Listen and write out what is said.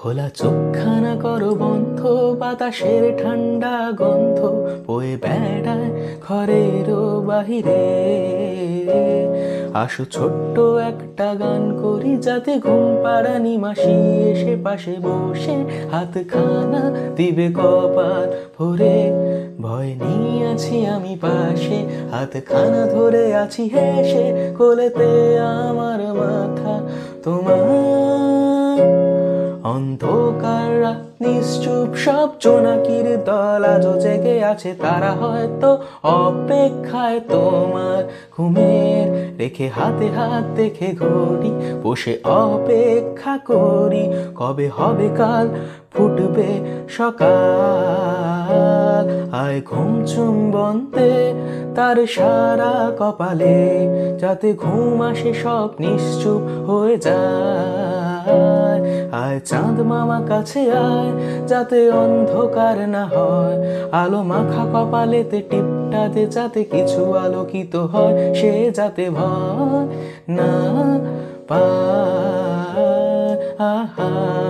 খোলা চোখখানা করো বন্ধ, বাতাসের ঠান্ডা গন্ধ বয়ে বেড়ায় ঘরেরও বাহিরে। আসো ছোট্ট একটা গান করি, যাতে ঘুম পাড়ানি মাসি এসে পাশে বসে হাতখানা দিবে কপাল ভরে। ভয় নিয়ে আছি আমি পাশে, হাতখানা ধরে আছি হেসে, কোলেতে আমার মাথা তোমার। অন্ধকার রাত নিশ্চুপ, সব জোনাকির দল আজও জেগে আছে, তারা হয়তো অপেক্ষায় তোমার ঘুমের। রেখে হাতে হাত দেখে ঘড়ি, বসে অপেক্ষা করি, কবে হবে কাল, ফুটবে সকাল। আয় ঘুম চুম্বন্তে তার সারা কপালে, যাতে ঘুম আসে সব নিশ্চুপ হয়ে যায়। আয় চাঁদ মামা কাছে আয়, যাতে অন্ধকার না হয়, আলো মাখা কপালেতে টিপটা দে, যাতে কিছু আলোকিত হয়, সে যাতে ভয় না পায়। আহা।